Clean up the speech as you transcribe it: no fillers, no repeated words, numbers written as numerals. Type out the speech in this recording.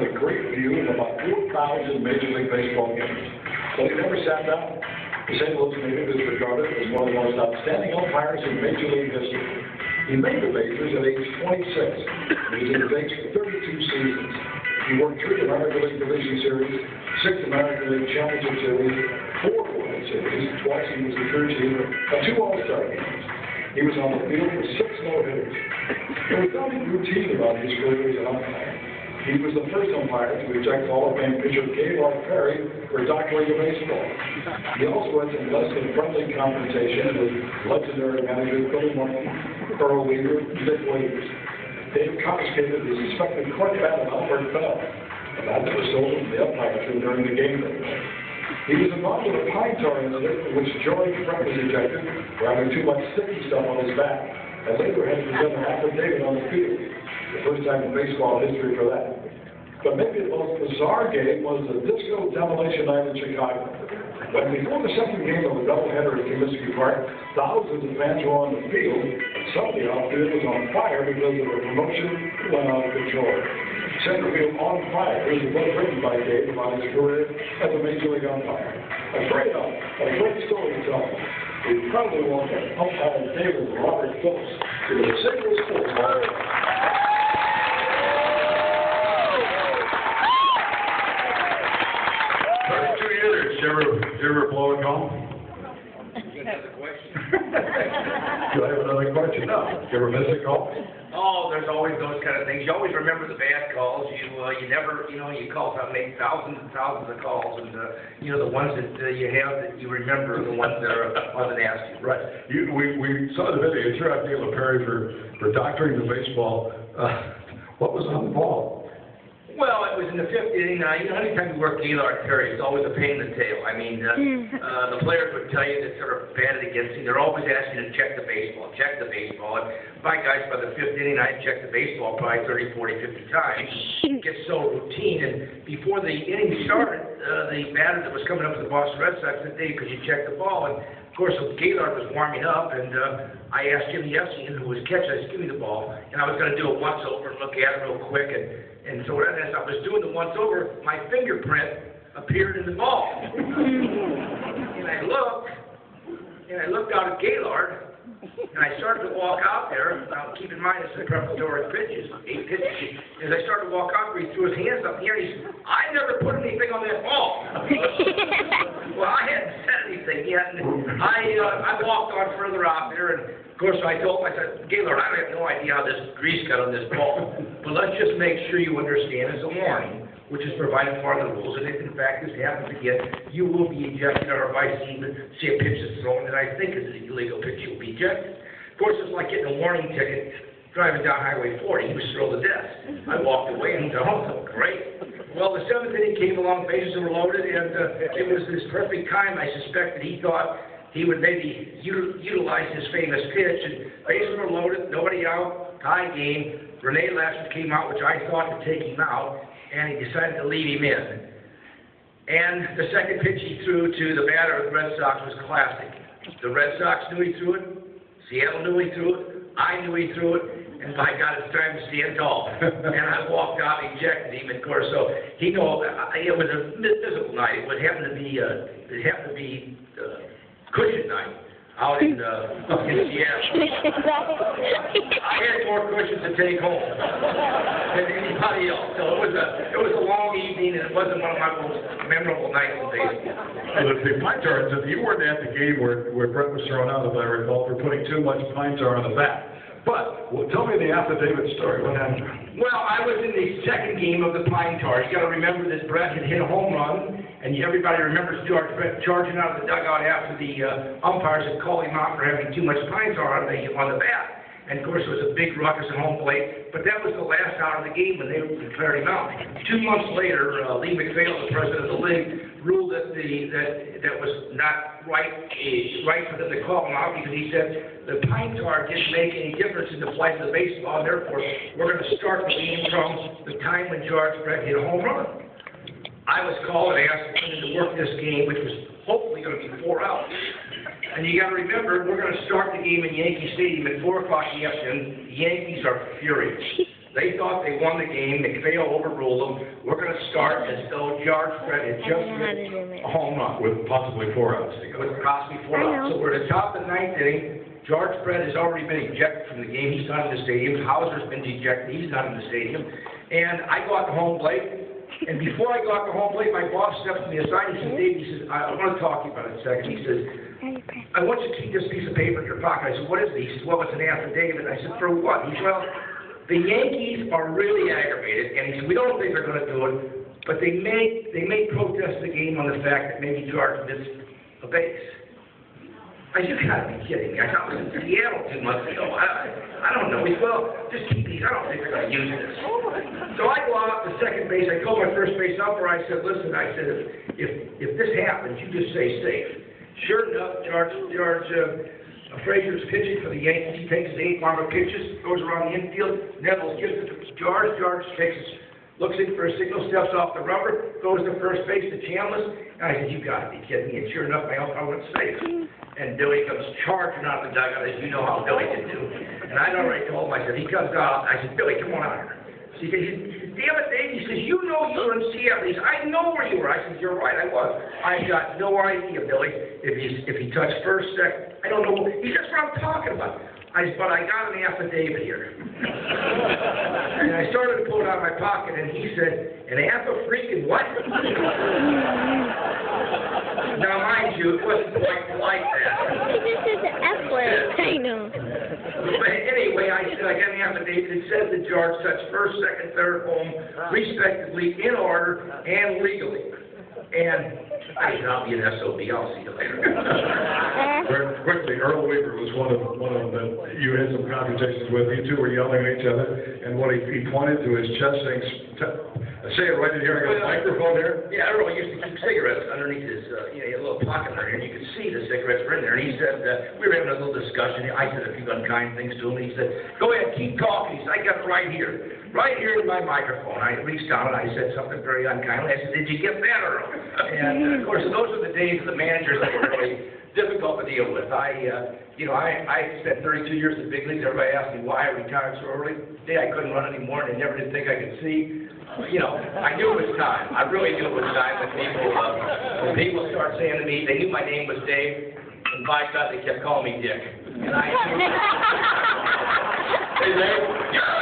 A great view of about 4,000 Major League Baseball games. But he never sat down. The St. Louis native is regarded as one of the most outstanding umpires in Major League history. He made the majors at age 26. He was in the bigs for 32 seasons. He worked 3 American League Division Series, 6 American League Championship Series, 4 World Series, twice he was the crew chief, and 2 All-Star games. He was on the field for 6 no-hitters. There was nothing routine about his career as an umpire. He was the first umpire to reject Hall of Fame pitcher Gaylord Perry for doctoring of baseball. He also had some less than friendly confrontations with legendary managers Billy Martin, Earl Weaver, and Dick Williams. Dave confiscated the suspected court bat of Albert Bell, a bat that was stolen from the umpire during the game. He was involved in a pine tar incident in which George Brett was ejected for having too much sticky stuff on his bat, and later had to present an affidavit on the field. The first time in baseball history for that. But maybe the most bizarre game was the Disco Demolition Night in Chicago. When before the second game of a doubleheader at Comiskey Park, thousands of fans were on the field, and some of the outfield was on fire because of a promotion went out of control. Center field on fire. Here's a book written by Dave about his career as a Major League umpire. A great story to tell. We probably want to umpire David Robert Phillips to the St. Louis Sports Hall. 32 years. Did you ever blow a call? Another question. Do I have another question? No. Did you ever miss a call? Oh, there's always those kind of things. You always remember the bad calls. You never, you call something, make thousands and thousands of calls, and the ones that you have that you remember are the ones that are the nasty. Right. We saw the video. You threw out Gaylord Perry for doctoring the baseball. What was on the ball? Well, it was in the 5th inning. Anytime you work Gaylord Perry, it's always a pain in the tail. I mean, the players would tell you that sort of batted against him. They're always asking to check the baseball. And by the 5th inning, I'd check the baseball probably 30, 40, 50 times. It gets so routine. And before the inning started, the batter that was coming up for the Boston Red Sox said, "Dave, could you check the ball?" And of course, Gaylord was warming up, and I asked Jimmy Epstein, who was catcher, I said, "Give me the ball." And I was going to do a once-over and look at it real quick. And so as I was doing the once-over, my fingerprint appeared in the ball. And I looked out at Gaylord, and I started to walk out there. Now, keep in mind, it's the preparatory pitches, 8 pitches. As I started to walk out there, he threw his hands up here, and he said, "I never put anything on that ball." Well, I hadn't said anything yet, and I walked on further out there, and of course I told him, I said, "Gaylord, I have no idea how this grease got on this ball, but let's just make sure you understand it's a warning, which is provided part of the rules, and if in fact this happens again, you will be ejected, or if I see a pitch that's thrown that I think is an illegal pitch, you'll be ejected." Of course, it's like getting a warning ticket driving down Highway 40. He was thrilled to death. I walked away and said, "Oh, great." Well, the 7th inning came along, bases were loaded, and it was this perfect time, I suspect, that he thought he would maybe utilize his famous pitch, and bases were loaded, nobody out, tie game. Rene Lasser came out, which I thought to take him out, and he decided to leave him in. And the second pitch he threw to the batter of the Red Sox was classic. The Red Sox knew he threw it, Seattle knew he threw it, I knew he threw it, and by God, it's time to stand tall. And I walked out, ejected him, of course. So he knew it was a miserable night. It would happen to be cushion night out in Seattle. I had more cushions to take home than anybody else. So it was a long evening, and it wasn't one of my most memorable nights in baseball. The pine tar incident, you weren't at the game where Brett was thrown out, if I recall, for putting too much pine tar on the bat. But tell me the affidavit story. What happened? Well, I was in the second game of the pine tar. You got to remember that Brett had hit a home run, and everybody remembers George Brett charging out of the dugout after the umpires had called him out for having too much pine tar on the bat. And of course, it was a big ruckus at home plate. But that was the last out of the game when they declared him out. 2 months later, Lee McPhail, the president of the league, ruled that that was not right for them to call him out, because he said the pine tar didn't make any difference in the flight of the baseball, and therefore we're going to start the game from the time when George Brett hit a home run. I was called and asked to work this game, which was hopefully going to be 4 outs. And you got to remember, we're going to start the game in Yankee Stadium at 4 o'clock in the afternoon. The Yankees are furious. They thought they won the game. McPhail overruled them. We're going to start as though George Fred had just hit a home run. With possibly 4 outs to go. With possibly 4 outs. So we're at the top of the 9th inning. George Fred has already been ejected from the game. He's not in the stadium. Hauser's been ejected. He's not in the stadium. And I go out to home plate. And before I go out to home plate, my boss steps to me aside. He says, Dave, he says, I want to talk to you about it a second. He says, I want you to keep this piece of paper in your pocket. I said, what is it? He says, well, it's an affidavit. I said, for what? He said, well, the Yankees are really aggravated. And he said, we don't think they're going to do it, but they may protest the game on the fact that maybe George missed a base. I said, you gotta be kidding me. I thought it was in Seattle 2 months ago. I don't know. He said, well, just keep these. I don't think they're going to use this. So I go out to second base. I call my first base umper. I said, listen, I said, if this happens, you just stay safe. Sure enough, George Frazier's pitching for the Yankees. He takes his 8-bomber pitches, goes around the infield. Neville gives it to George. George looks in for a signal, steps off the rubber, goes to first base to Chambliss. And I said, you got to be kidding me. And sure enough, my umpire went safe. And Billy comes charging out of the dugout, as you know how Billy can do. And I'd already told him, I said, he comes out. I said, Billy, come on out here. So he says, damn it, Dave. He says, you know you were in Seattle. He says, I know where you were. I said, you're right, I was. I got no idea, Billy, if he touched first, second. I don't know. He says, what I'm talking about. I said, but I got an affidavit here. And I started to pull it out of my pocket, and he said, an freaking what? Now, mind you, it wasn't quite like that. This is the F word. I know. But anyway, I said, I got an affidavit that says that George touched first, second, third, home, respectively, in order and legally. And I said, I'll be an SOB. I'll see you later. Very quickly, Earl Weaver was one of them that you had some conversations with. You two were yelling at each other, and what he pointed to his chest, saying, say it right in here. I got a microphone here. Yeah, Earl used to keep cigarettes underneath his, he had a little pocket there, and you could see the cigarettes were in there. And he said, we were having a little discussion. I said a few unkind things to him. He said, go ahead, keep talking. He said, I got it right here in my microphone. I reached down and I said something very unkindly. I said, did you get that, Earl? And of course, those are the days of the managers that were really difficult to deal with. I spent 32 years in the big leagues. Everybody asked me why I retired so early. The day I couldn't run anymore, and they never did think I could see. I knew it was time. I really knew it was time when people start saying to me, they knew my name was Dave, and by God, they kept calling me Dick. And I knew. Hey, Dave.